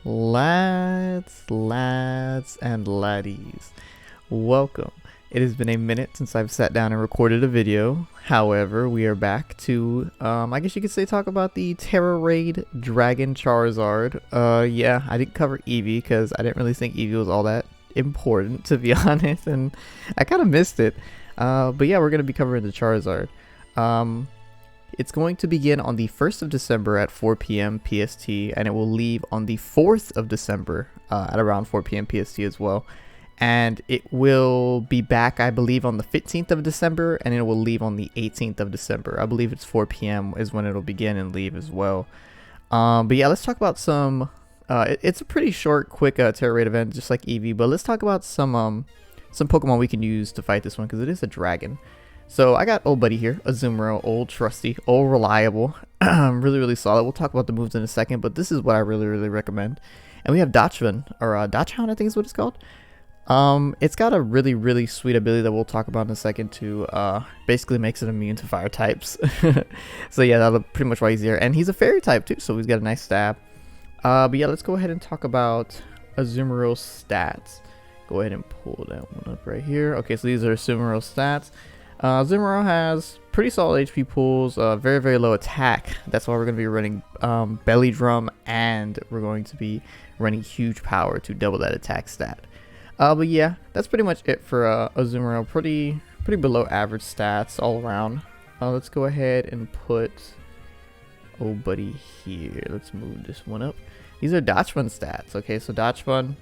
Lads, and laddies, welcome. It has been a minute since I've sat down and recorded a video. However, we are back to, I guess you could say, talk about the TERA raid Dragon Charizard. Yeah, I didn't cover Eevee because I didn't really think Eevee was all that important, to be honest, and I kind of missed it. But yeah, we're going to be covering the Charizard. It's going to begin on the 1st of December at 4 p.m. PST, and it will leave on the 4th of December at around 4 p.m. PST as well. And it will be back, I believe, on the 15th of December, and it will leave on the 18th of December. I believe it's 4 p.m. is when it'll begin and leave as well. But yeah, let's talk about some... it's a pretty short, quick Terra Raid event, just like Eevee, but let's talk about some Pokemon we can use to fight this one, because it is a dragon. So I got old buddy here, Azumarill, old trusty, old reliable, really solid. We'll talk about the moves in a second, but this is what I really recommend. And we have Dachshund, or Dachshund, I think is what it's called. It's got a really sweet ability that we'll talk about in a second to basically makes it immune to fire types. So yeah, that'll pretty much why he's here. And he's a fairy type too, so he's got a nice stab. But yeah, let's go ahead and talk about Azumarill's stats. Go ahead and pull that one up right here. Okay, so these are Azumarill's stats. Azumarill has pretty solid HP pools, very low attack. That's why we're going to be running Belly Drum, and we're going to be running Huge Power to double that attack stat. But yeah, that's pretty much it for Azumarill. Pretty below average stats all around. Let's go ahead and put old buddy here. Let's move this one up. These are Dachshund stats. Okay, so Dachshund,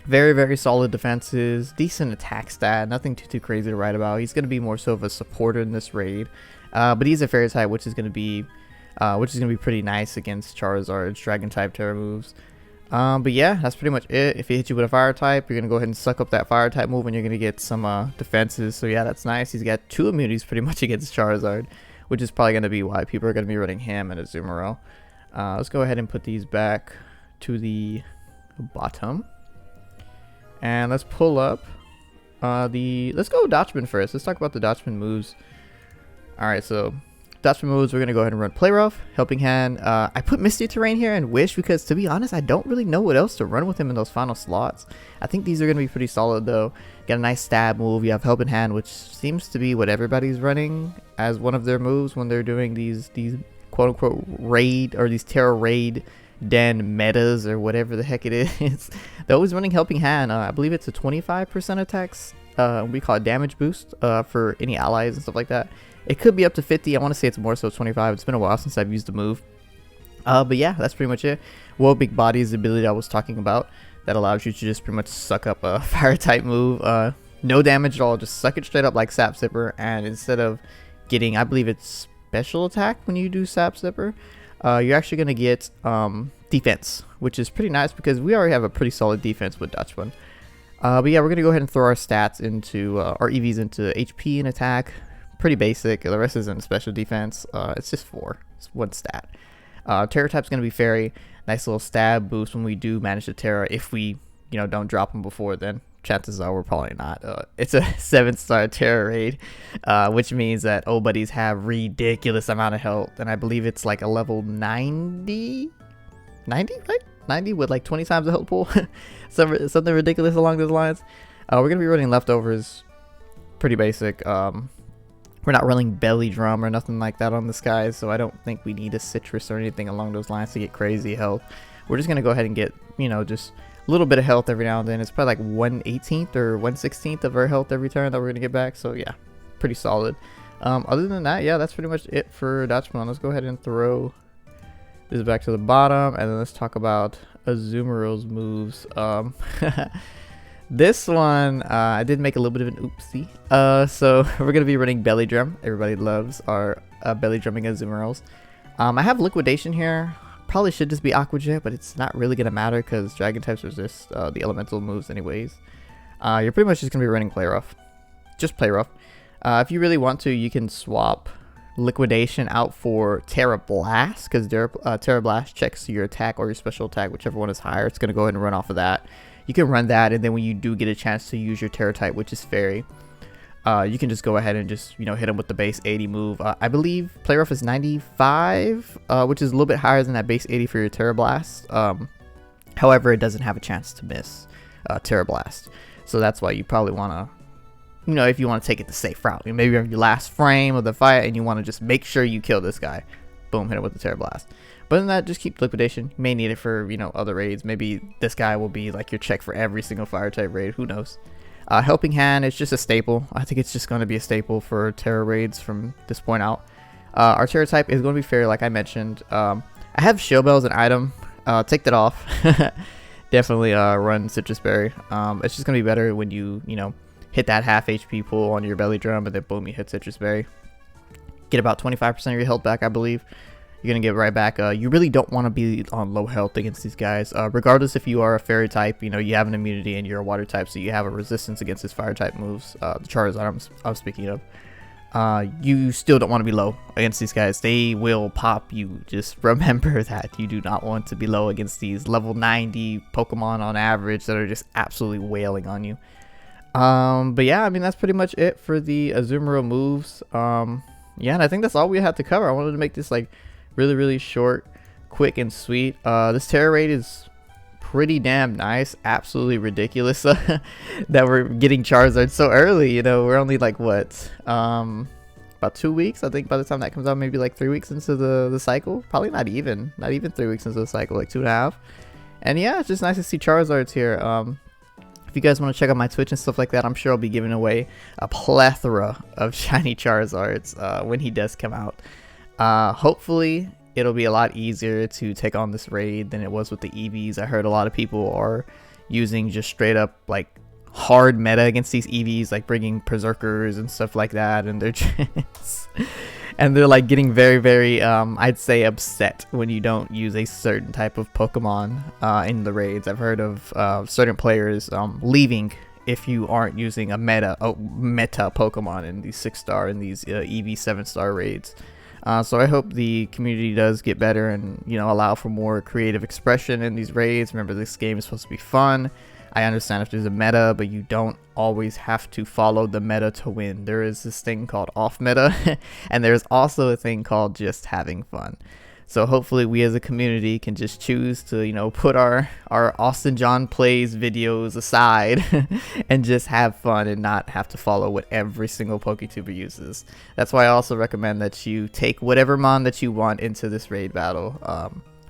very solid defenses, decent attack stat, nothing too crazy to write about. He's going to be more so of a supporter in this raid, but he's a fairy type, which is going to be pretty nice against Charizard's dragon type Terra moves. But yeah, that's pretty much it. If he hits you with a fire type, you're going to go ahead and suck up that fire type move, and you're going to get some defenses. So yeah, that's nice. He's got 2 immunities pretty much against Charizard, which is probably going to be why people are going to be running him and Azumarill. Let's go ahead and put these back to the bottom. And let's pull up let's go Dachshund first. Let's talk about the Dachshund moves. Alright, so Dachshund moves, we're going to go ahead and run Play Rough, Helping Hand. I put Misty Terrain here and Wish because, to be honest, I don't really know what else to run with him in those final slots. I think these are going to be pretty solid though. Got a nice stab move. You have Helping Hand, which seems to be what everybody's running as one of their moves when they're doing these quote-unquote raid, or these Terra raid den metas, or whatever the heck it is. They're always running Helping Hand. I believe it's a 25% attacks, we call it damage boost, for any allies and stuff like that. It could be up to 50. I want to say it's more so 25. It's been a while since I've used the move. But yeah, that's pretty much it. Well, Big Body is the ability I was talking about that allows you to just pretty much suck up a fire type move. No damage at all, just suck it straight up like Sap Sipper, and instead of getting, I believe it's special attack when you do Sap Sipper, you're actually going to get defense, which is pretty nice because we already have a pretty solid defense with Dachshund. But yeah, we're going to go ahead and throw our stats into, our EVs into HP and attack. Pretty basic. The rest isn't special defense. It's just 4. It's 1 stat. Terra type's going to be Fairy. Nice little stab boost when we do manage to Terra. If we, don't drop them before, then chances are we're probably not. It's a 7-star Terra raid, which means that old buddies have ridiculous amount of health, and I believe it's like a level 90, right? 90 with like 20 times the health pool. Something ridiculous along those lines. We're gonna be running leftovers, pretty basic. We're not running Belly Drum or nothing like that on this guy, so I don't think we need a citrus or anything along those lines to get crazy health. We're just gonna go ahead and get, just a little bit of health every now and then. It's probably like 1/18th or 1/16th of our health every turn that we're gonna get back. So yeah, pretty solid. Other than that, yeah, that's pretty much it for Dachshund. Let's go ahead and throw this back to the bottom, and then let's talk about Azumarill's moves. This one, I did make a little bit of an oopsie. So we're gonna be running Belly Drum. Everybody loves our Belly Drumming Azumarills. I have Liquidation here. Probably should just be Aqua Jet, but it's not really gonna matter because Dragon types resist the elemental moves anyways. You're pretty much just gonna be running Play Rough. Just Play Rough. If you really want to, you can swap Liquidation out for Terra Blast, because Terra Blast checks your attack or your special attack, whichever one is higher. It's gonna go ahead and run off of that. You can run that, and then when you do get a chance to use your Terra type, which is Fairy, you can just go ahead and just, hit them with the base 80 move. I believe Play Rough is 95, which is a little bit higher than that base 80 for your Terra Blast. However, it doesn't have a chance to miss Terra Blast. So that's why you probably want to, you know, if you want to take it the safe route, maybe you're in your last frame of the fight and you want to just make sure you kill this guy. Boom, hit him with the Terra Blast. But other than that, just keep liquidation. You may need it for, you know, other raids. Maybe this guy will be like your check for every single fire type raid. Who knows? Helping Hand is just a staple. I think it's just going to be a staple for Terra raids from this point out. Our Terra type is going to be fairy, like I mentioned. I have Shield Bell as an item. Take that off. Definitely run Citrus Berry. It's just going to be better when you know, hit that half HP pull on your belly drum and then boom, you hit Citrus Berry. Get about 25% of your health back, I believe. You're going to get right back. You really don't want to be on low health against these guys. Regardless if you are a fairy type, you know, you have an immunity and you're a water type, so you have a resistance against his fire type moves. The Charizard I'm speaking of. You still don't want to be low against these guys. They will pop you. Just remember that. You do not want to be low against these level 90 Pokemon on average that are just absolutely wailing on you. But yeah, I mean, that's pretty much it for the Azumarill moves. Yeah, and I think that's all we had to cover. I wanted to make this like really short, quick, and sweet. This Terra raid is pretty damn nice. Absolutely ridiculous that we're getting Charizard so early. You know, we're only like what, about 2 weeks, I think, by the time that comes out. Maybe like 3 weeks into the cycle. Probably not even 3 weeks into the cycle, like 2.5. And yeah, it's just nice to see Charizards here. If you guys want to check out my Twitch and stuff like that, I'm sure I'll be giving away a plethora of shiny Charizards when he does come out. Hopefully it'll be a lot easier to take on this raid than it was with the EVs. I heard a lot of people are using just straight up like hard meta against these EVs, like bringing Berserkers and stuff like that, and they're just and they're like getting very I'd say upset when you don't use a certain type of Pokemon in the raids. I've heard of certain players leaving if you aren't using a meta Pokemon in these 6-star and these EV 7-star raids. So I hope the community does get better and, you know, allow for more creative expression in these raids. Remember, this game is supposed to be fun. I understand if there's a meta, but you don't always have to follow the meta to win. There is this thing called off meta, and there's also a thing called just having fun. So hopefully we as a community can just choose to, you know, put our Austin John Plays videos aside and just have fun and not have to follow what every single PokeTuber uses. That's why I also recommend that you take whatever mon that you want into this raid battle,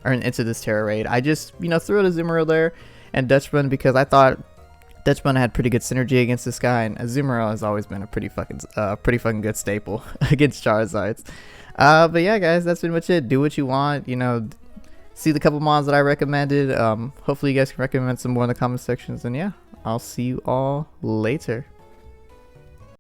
or into this Terra raid. I just, you know, threw a Azumarill there and Dutchman because I thought Dutchman had pretty good synergy against this guy, and Azumarill has always been a pretty fucking good staple against Charizards. But yeah, guys, that's pretty much it. Do what you want, you know, see the couple mods that I recommended. Hopefully you guys can recommend some more in the comment sections, and yeah, I'll see you all later.